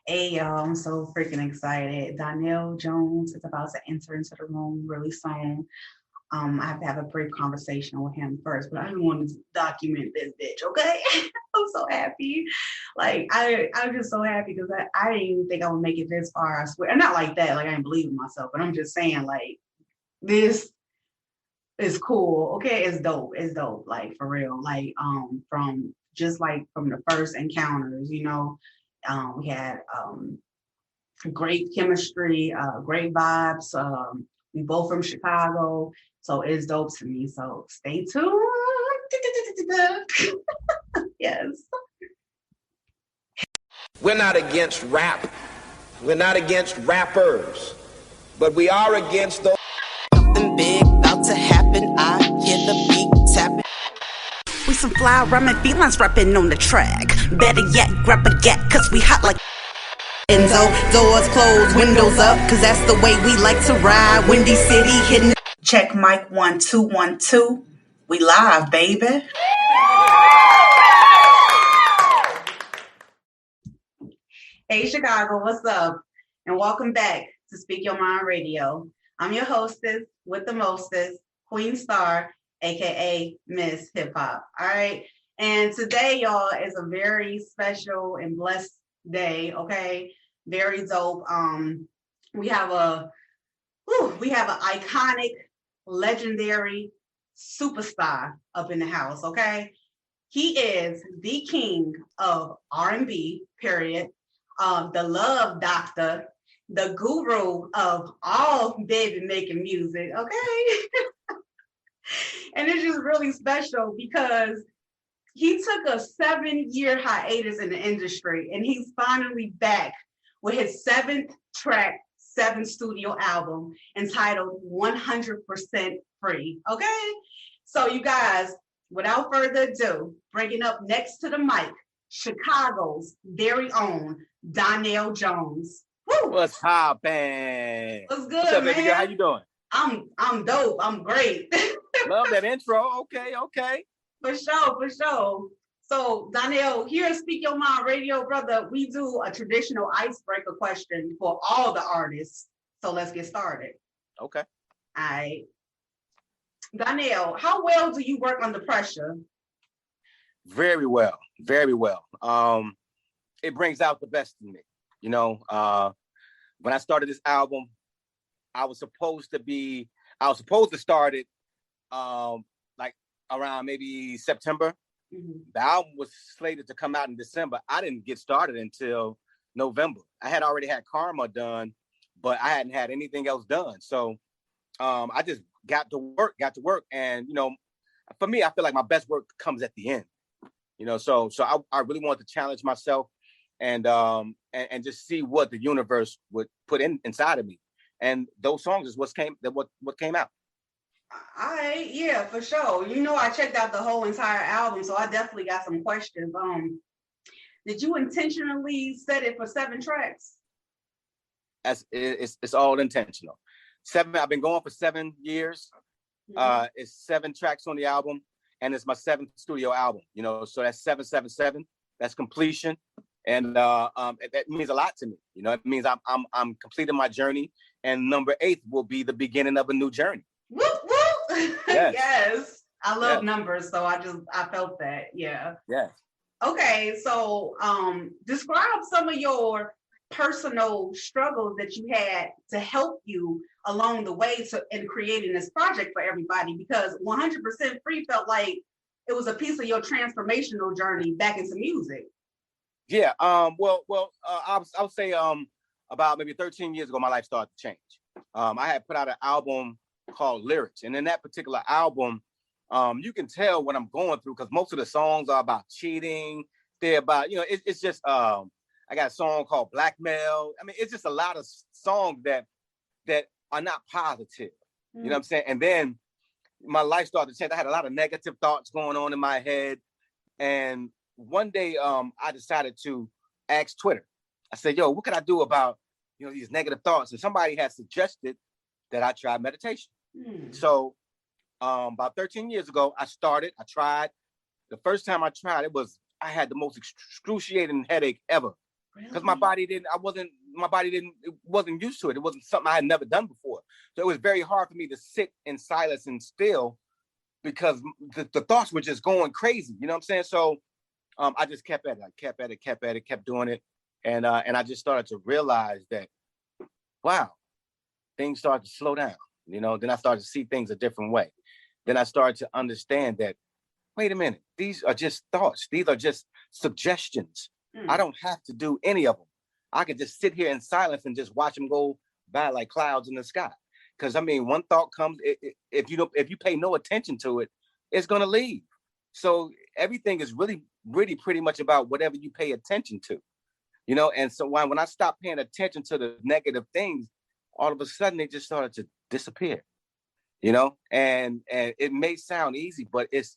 Hey y'all, I'm so freaking excited. Donell Jones is about to enter into the room really soon. I have to have a brief conversation with him first, but I don't want to document this bitch, okay? I'm so happy. I'm just so happy because I didn't even think I would make it this far, I swear. Not like that, like I didn't believe in myself, but I'm just saying, like, this is cool, okay? It's dope, like for real. From the first encounters, we had great chemistry, great vibes. We both from Chicago, so it's dope to me. So stay tuned. Yes. We're not against rap. We're not against rappers, but we are against those. Something big about to happen. I hear the beat tapping. We some fly rhyming felines rapping on the track. Better yet, grab a gat, cause we hot like Enzo. Doors closed, windows up, cause that's the way we like to ride. Windy City hitting. Check mic 1 2 1 2. We live, baby. Hey Chicago, what's up? And welcome back to Speak Your Mind Radio. I'm your hostess with the mostest, Queen Star, aka Mzhiphop. All right. And today, y'all, is a very special and blessed day. Okay, very dope. We have an iconic, legendary superstar up in the house. Okay, he is the king of R&B. Period. The love doctor, the guru of all baby making music. Okay. And it's just really special because he took a 7-year hiatus in the industry and he's finally back with his 7th track, 7th studio album entitled 100% Free. Okay. So you guys, without further ado, bringing up next to the mic, Chicago's very own Donell Jones. Woo! What's poppin'? What's good, What's up, man? baby girl? How you doing? I'm dope. I'm great. Love that intro. Okay. For sure. So, Donell, here at Speak Your Mind Radio, brother, we do a traditional icebreaker question for all the artists. So let's get started. Okay. All right. Donell, how well do you work under pressure? Very well. It brings out the best in me. When I started this album, I was supposed to start it like around maybe September. Mm-hmm. The album was slated to come out in December. I didn't get started until November. I had already had Karma done, but I hadn't had anything else done. So I just got to work. And, for me, I feel like my best work comes at the end. So I really wanted to challenge myself and just see what the universe would put inside of me. And those songs is what came out. All right, yeah, for sure. I checked out the whole entire album, so I definitely got some questions. Did you intentionally set it for 7 tracks? It's all intentional. 7. I've been going for 7 years. Mm-hmm. It's 7 tracks on the album, and it's my 7th studio album. So that's 777. That's completion, and that means a lot to me. It means I'm completing my journey, and number 8 will be the beginning of a new journey. Woo, woo. Yes. Yes. I love numbers, so I felt that. Yeah. Yes. Okay, so describe some of your personal struggles that you had to help you along the way in creating this project for everybody, because 100% Free felt like it was a piece of your transformational journey back into music. Yeah. I'll say about maybe 13 years ago, my life started to change. I had put out an album called Lyrics, and in that particular album, you can tell what I'm going through because most of the songs are about cheating. They're about, it's just I got a song called Blackmail. I mean, it's just a lot of songs that are not positive. You know what I'm saying? And then my life started to change. I had a lot of negative thoughts going on in my head. And one day I decided to ask Twitter. I said, yo, what could I do about, these negative thoughts? And somebody had suggested that I try meditation. So about 13 years ago, I tried. The first time I tried, I had the most excruciating headache ever. because my body didn't, it wasn't used to it. It wasn't something I had never done before. So it was very hard for me to sit in silence and still, because the thoughts were just going crazy. You know what I'm saying? So I just kept at it. Kept doing it. And I just started to realize that, wow, things started to slow down. You know, then I started to see things a different way. Then I started to understand that, wait a minute, these are just thoughts. These are just suggestions. I don't have to do any of them. I could just sit here in silence and just watch them go by like clouds in the sky. Because I mean, one thought comes, if you pay no attention to it, it's gonna leave. So everything is really pretty much about whatever you pay attention to, you know. And so when I stopped paying attention to the negative things, all of a sudden they just started to disappear, you know. And it may sound easy, but it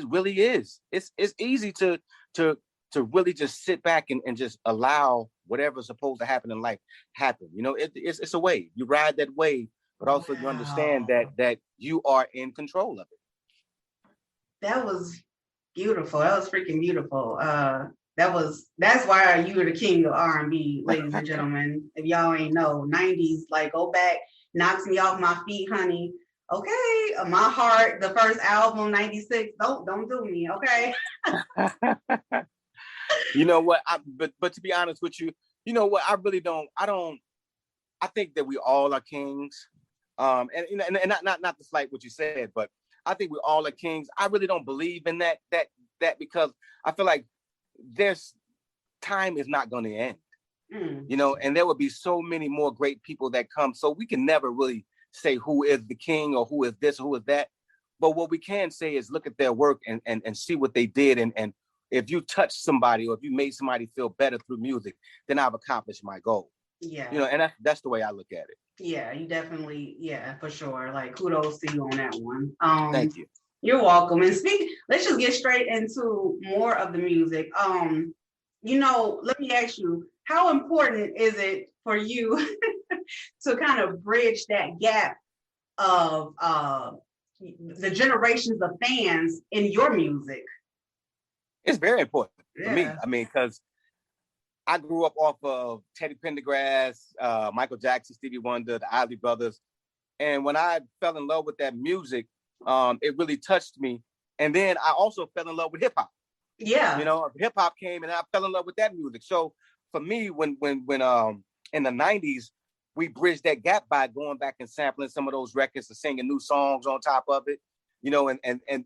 really is. It's easy to really just sit back and just allow whatever's supposed to happen in life happen. You know, it's a wave. You ride that wave, but also you understand that you are in control of it. That was beautiful. That was freaking beautiful. That's why you were the king of R&B, ladies and gentlemen. If y'all ain't know, 90s, like, go back, knocks me off my feet, honey. Okay, my heart, the first album, 96. Don't do me, okay? You know what? But to be honest with you, you know what? I really don't. I think that we all are kings. And not to slight what you said, but I think we all are kings. I really don't believe in that because I feel like there's time is not going to end. You know, and there will be so many more great people that come. So we can never really say who is the king or who is this, or who is that. But what we can say is look at their work and see what they did. And if you touch somebody or if you made somebody feel better through music, then I've accomplished my goal. Yeah. You know, and that's the way I look at it. Yeah, you definitely, yeah, for sure. Like, kudos to you on that one. Thank you. You're welcome. And let's just get straight into more of the music. You know, let me ask you, how important is it for you to kind of bridge that gap of the generations of fans in your music? It's very important for me. I mean, because I grew up off of Teddy Pendergrass, Michael Jackson, Stevie Wonder, the Isley Brothers. And when I fell in love with that music, it really touched me. And then I also fell in love with hip hop. Yeah. You know, hip hop came and I fell in love with that music. So for me, when in the 90s, we bridged that gap by going back and sampling some of those records and singing new songs on top of it, you know, and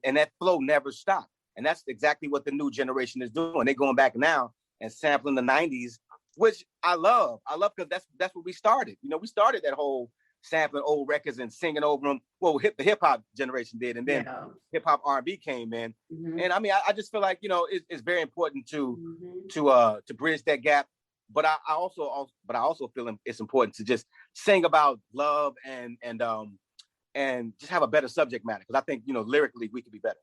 that flow never stopped. And that's exactly what the new generation is doing. They're going back now and sampling the 90s, which I love. I love because that's what we started. You know, we started that whole sampling old records and singing over them. Well, the hip hop generation did, and then hip hop R&B came in. And I mean, I just feel like, you know, it's very important to bridge that gap. But I also feel it's important to just sing about love and just have a better subject matter, because I think, you know, lyrically we could be better.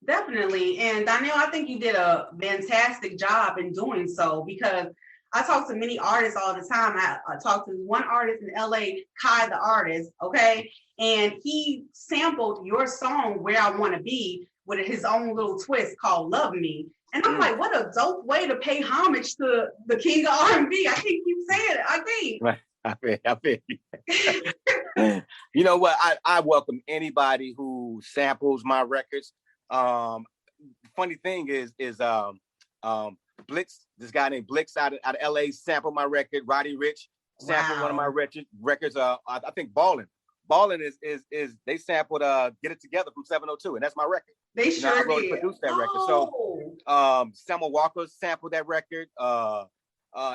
Definitely. And Donnell, I think you did a fantastic job in doing so, because I talk to many artists all the time. I talked to one artist in LA, Kai the artist, okay? And he sampled your song, Where I Want to Be, with his own little twist called Love Me. And I'm like, what a dope way to pay homage to the king of R&B. I can't keep saying it. I can't. Right. I feel you. You know what? I welcome anybody who samples my records. Funny thing is Blix, this guy named Blix out of LA sampled my record. Roddy Rich sampled one of my records. I think Ballin' is they sampled Get It Together from 702, and that's my record. They sure I wrote and produced that record. So Selma Walker sampled that record.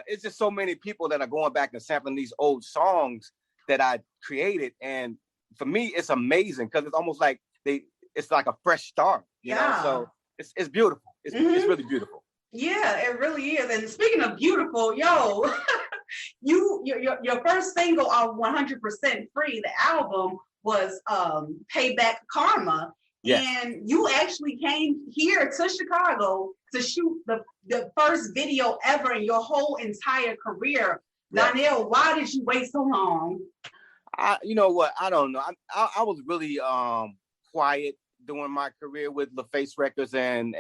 It's just so many people that are going back and sampling these old songs that I created, and for me it's amazing because it's almost like it's like a fresh start, you know. So it's beautiful. It's really beautiful. Yeah, it really is. And speaking of beautiful, your first single on 100% Free, the album, was Payback Karma. Yes. And you actually came here to Chicago to shoot the first video ever in your whole entire career. Yes. Donnell, why did you wait so long? You know what? I don't know. I was really quiet during my career with LaFace Records and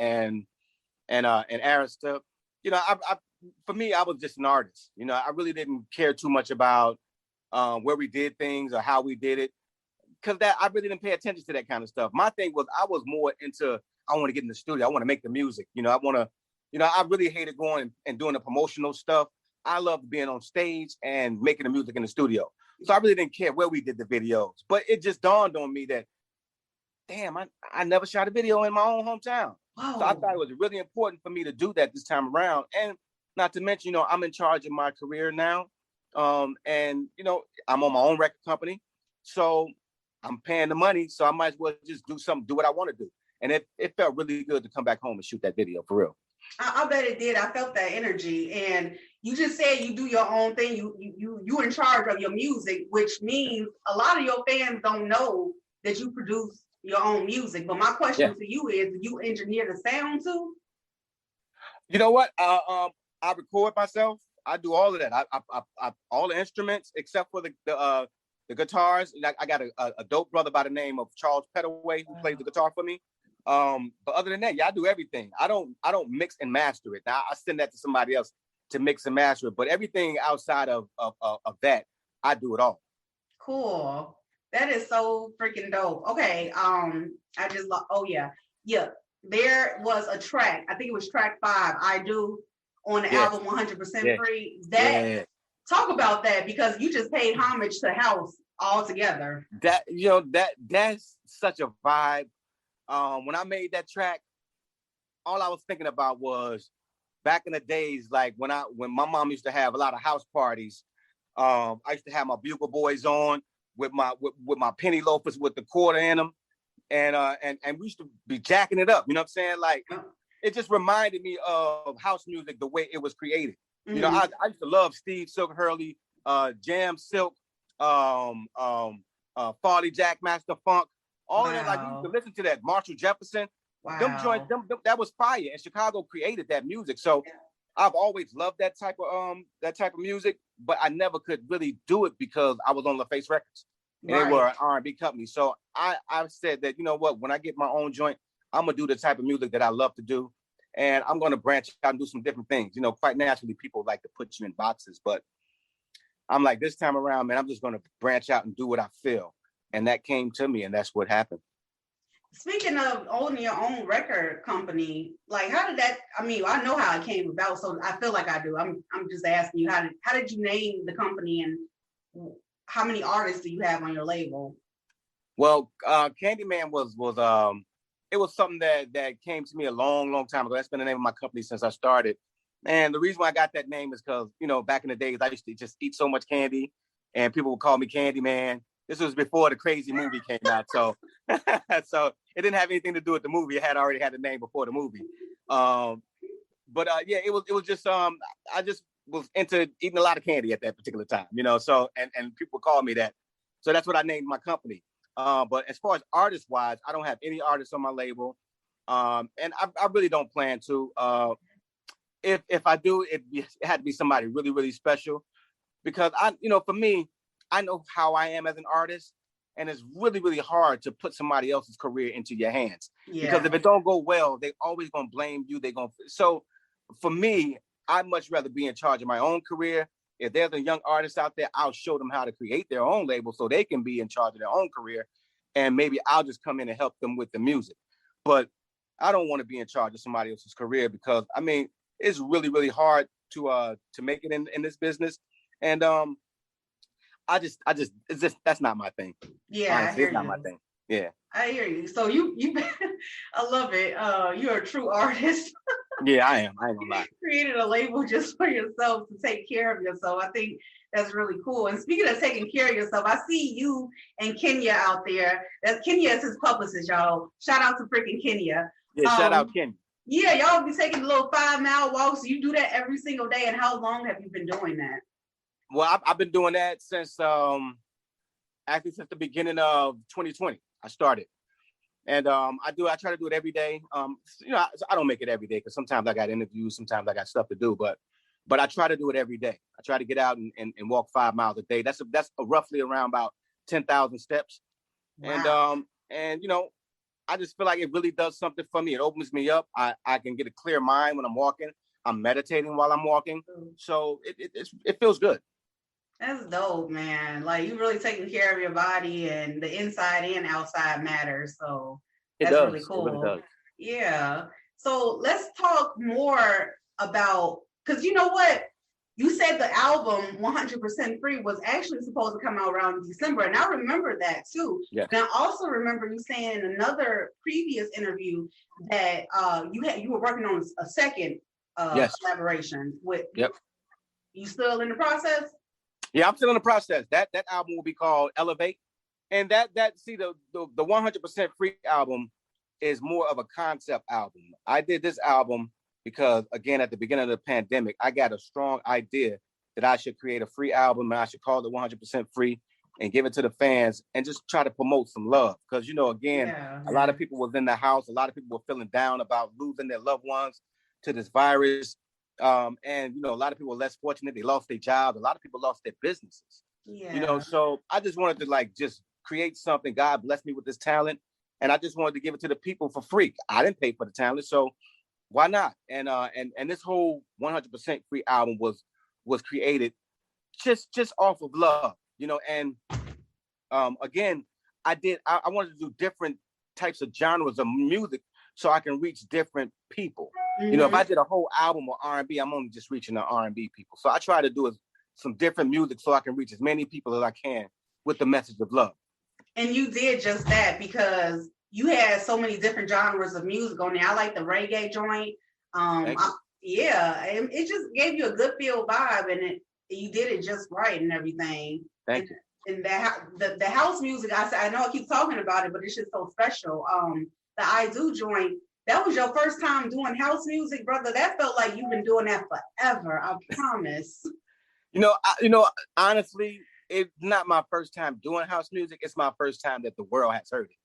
Arista. You know, for me, I was just an artist. You know, I really didn't care too much about where we did things or how we did it, because that I really didn't pay attention to that kind of stuff. My thing was I was more into, I want to get in the studio. I want to make the music. You know, I want to, you know, I really hated going and doing the promotional stuff. I loved being on stage and making the music in the studio. So I really didn't care where we did the videos. But it just dawned on me that, damn, I never shot a video in my own hometown. Wow. So I thought it was really important for me to do that this time around. And not to mention, you know, I'm in charge of my career now. And, you know, I'm on my own record company. So I'm paying the money. So I might as well just do what I want to do. And it felt really good to come back home and shoot that video for real. I bet it did. I felt that energy. And you just said you do your own thing. You in charge of your music, which means a lot of your fans don't know that you produce your own music. But my question to you is, do you engineer the sound too? You know what? I record myself. I do all of that. I all the instruments except for the guitars. I got a dope brother by the name of Charles Pettaway who plays the guitar for me. But other than that, I do everything. I don't mix and master it. Now I send that to somebody else to mix and master it. But everything outside of that, I do it all. Cool. That is so freaking dope. Okay. I just there was a track. I think it was track 5. I Do on the album 100% Free. Talk about that, because you just paid homage to House altogether. That, you know, that's such a vibe. When I made that track, all I was thinking about was back in the days, like when my mom used to have a lot of house parties. I used to have my bugle boys on with my penny loafers with the quarter in them, and we used to be jacking it up. You know what I'm saying? Like, it just reminded me of house music the way it was created. Mm-hmm. You know, I used to love Steve Silk Hurley, Jam Silk, Farley Jack, Master Funk, all of that. Like, we used to listen to that. Marshall Jefferson, them joints, them, that was fire. And Chicago created that music. So I've always loved that type of music, but I never could really do it because I was on LaFace Records, and they were an R&B company. So I said that, you know what, when I get my own joint, I'm gonna do the type of music that I love to do, and I'm gonna branch out and do some different things. You know, quite naturally, people like to put you in boxes, but I'm like, this time around, man, I'm just gonna branch out and do what I feel, and that came to me, and that's what happened. Speaking of owning your own record company, like, how did that? I mean, I know how it came about, so I feel like I do. I'm just asking you, how did you name the company, and how many artists do you have on your label? Well, Candyman was it was something that came to me a long time ago. That's been the name of my company since I started. And the reason why I got that name is because, you know, back in the days, I used to just eat so much candy, and people would call me Candyman. This was before the Crazy movie came out. So so it didn't have anything to do with the movie. It had already had the name before the movie. It was just, I just was into eating a lot of candy at that particular time, you know, so, and people call me that. So that's what I named my company. But as far as artist-wise, I don't have any artists on my label. And I really don't plan to. If I do, it had to be somebody really, really special, because for me, I know how I am as an artist, and it's really, really hard to put somebody else's career into your hands. Because if it don't go well, they always gonna blame you. So for me, I'd much rather be in charge of my own career. If there's a young artist out there, I'll show them how to create their own label so they can be in charge of their own career. And maybe I'll just come in and help them with the music. But I don't want to be in charge of somebody else's career, because I mean, it's really, really hard to make it in this business. And that's not my thing. Yeah, honestly, it's not my thing. Yeah, I hear you. So you I love it. You're a true artist. Yeah, I am. I ain't gonna lie. Created a label just for yourself to take care of yourself. I think that's really cool. And speaking of taking care of yourself, I see you and Kenya out there. Kenya is his publicist, y'all. Shout out to freaking Kenya. Yeah, shout out Kenya. Yeah, y'all be taking a little 5-mile walks. You do that every single day. And how long have you been doing that? Well, I've been doing that since since the beginning of 2020. I started. And I try to do it every day. I don't make it every day because sometimes I got interviews, sometimes I got stuff to do, but I try to do it every day. I try to get out and walk 5 miles a day. That's roughly around about 10,000 steps. Wow. And I just feel like it really does something for me. It opens me up. I can get a clear mind when I'm walking. I'm meditating while I'm walking. So it feels good. That's dope, man. Like you really taking care of your body, and the inside and outside matters. So that's really cool. It really does. Yeah. So let's talk more about, because you know what? You said the album 100% Free was actually supposed to come out around December, and I remember that too. Yes. And I also remember you saying in another previous interview that you were working on a second collaboration with. Yep. You still in the process? Yeah, I'm still in the process. That album will be called Elevate, and the 100% Free album is more of a concept album. I did this album because, again, at the beginning of the pandemic, I got a strong idea that I should create a free album and I should call it 100% Free and give it to the fans and just try to promote some love. Because, you know, again, a lot of people was in the house. A lot of people were feeling down about losing their loved ones to this virus. And, you know, a lot of people were less fortunate. They lost their jobs. A lot of people lost their businesses. Yeah. You know, so I just wanted to just create something. God blessed me with this talent. And I just wanted to give it to the people for free. I didn't pay for the talent. So why not? And this whole 100% Free album was created just off of love, you know. And again, I wanted to do different types of genres of music so I can reach different people. Mm-hmm. You know, if I did a whole album of R&B, I'm only just reaching the R&B people. So I try to do some different music so I can reach as many people as I can with the message of love. And you did just that because you had so many different genres of music on there. I like the reggae joint. It just gave you a good feel vibe, and you did it just right and everything. Thank you. And the house music, I know I keep talking about it, but it's just so special. The I Do joint, that was your first time doing house music, brother. That felt like you've been doing that forever. I promise. Honestly, it's not my first time doing house music. It's my first time that the world has heard it.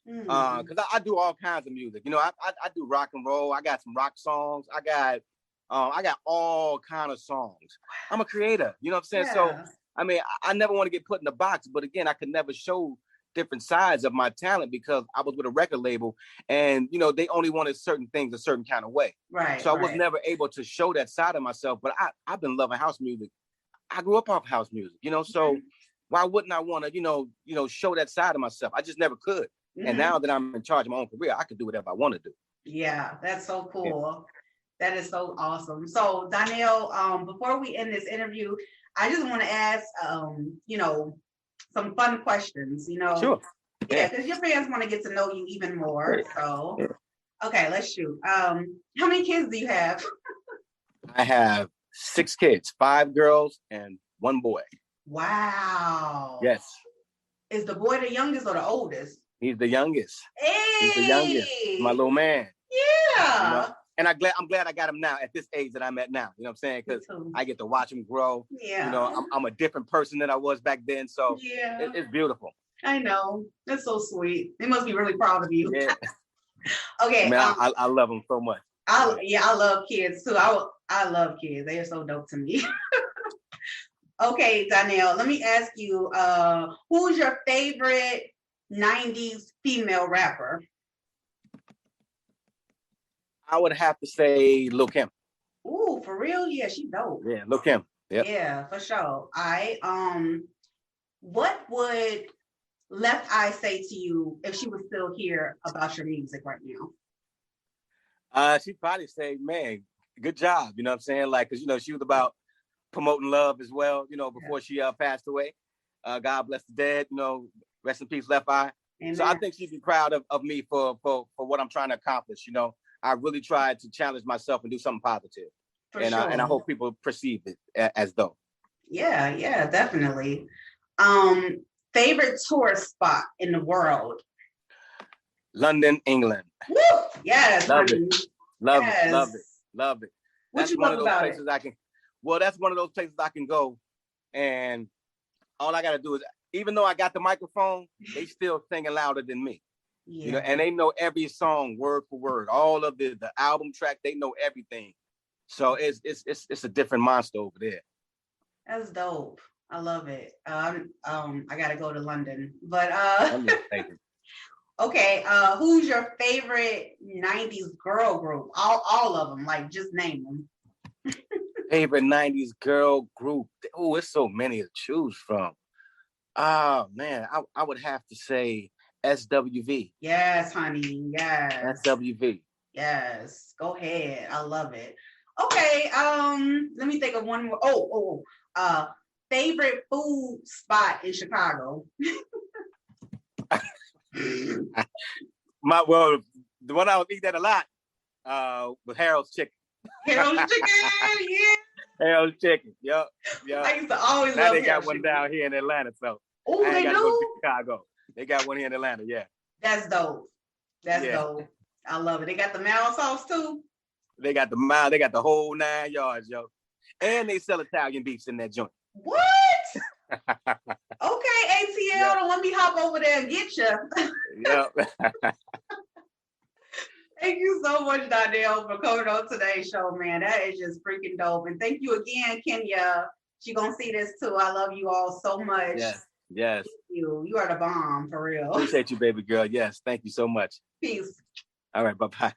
Because I do all kinds of music. You know, I do rock and roll. I got some rock songs. I got all kind of songs. I'm a creator. You know what I'm saying? Yeah. So I mean, I never want to get put in a box. But again, I could never show different sides of my talent because I was with a record label, and you know they only wanted certain things a certain kind of way. Right. So I was never able to show that side of myself. But I've been loving house music. I grew up off house music. You know, so why wouldn't I want to you know show that side of myself? I just never could. And now that I'm in charge of my own career, I can do whatever I want to do. Yeah, that's so cool. Yeah. That is so awesome. So, Donell, before we end this interview, I just want to ask, you know, some fun questions, you know. Sure. Yeah, because your fans want to get to know you even more. So, okay, let's shoot. How many kids do you have? I have 6 kids, 5 girls and 1 boy. Wow. Yes. Is the boy the youngest or the oldest? He's the youngest. Hey. He's the youngest. My little man. Yeah. You know? And I'm glad I got him now at this age that I'm at now. You know what I'm saying? Because I get to watch him grow. Yeah. You know, I'm a different person than I was back then. So it's beautiful. I know. That's so sweet. They must be really proud of you. Yeah. Okay. Man, I love them so much. I love kids too. I love kids. They are so dope to me. Okay, Donell, let me ask you, who's your favorite 90s female rapper? I would have to say Lil' Kim. Ooh, for real? Yeah, she dope. Yeah, Lil' Kim. Yep. Yeah, for sure. What would Left Eye say to you if she was still here about your music right now? She'd probably say, man, good job. You know what I'm saying? Like, because, you know, she was about promoting love as well, you know, before she passed away. God bless the dead, you know, rest in peace, Left Eye. Amen. So I think she'd be proud of me for what I'm trying to accomplish. You know, I really tried to challenge myself and do something positive. And I hope people perceive it as though. Yeah, definitely. Favorite tourist spot in the world? London, England. Woo! Yes. Love it. That's one of those places I can. Well, that's one of those places I can go, and all I got to do is, even though I got the microphone, they still singing louder than me. Yeah. You know, and they know every song word for word, all of the album track. They know everything, so it's a different monster over there. That's dope. I love it. I gotta go to London, but okay. Who's your favorite '90s girl group? All of them, like just name them. Favorite 90s girl group. Oh, it's so many to choose from. Oh man, I would have to say SWV. Yes, honey. Yes. SWV. Yes. Go ahead. I love it. Okay. Let me think of one more. Favorite food spot in Chicago. The one I would eat that a lot was Harold's Chicken. Harold's Chicken, yeah. Harold's Chicken, yep. I used to always now love they got Harold's one Chicken. down here in Atlanta, so Oh, I they ain't got to go do? to Chicago. They got one here in Atlanta, yeah. That's dope. That's dope. I love it. They got the mild sauce too. They got the mild, they got the whole 9 yards, yo. And they sell Italian beefs in that joint. What? Okay, ATL, don't let me hop over there and get you. Yep. Thank you so much, Donnell, for coming on today's show, man. That is just freaking dope. And thank you again, Kenya. She gonna see this too. I love you all so much. Yes. Thank you. You are the bomb, for real. Appreciate you, baby girl. Yes, thank you so much. Peace. All right, bye-bye.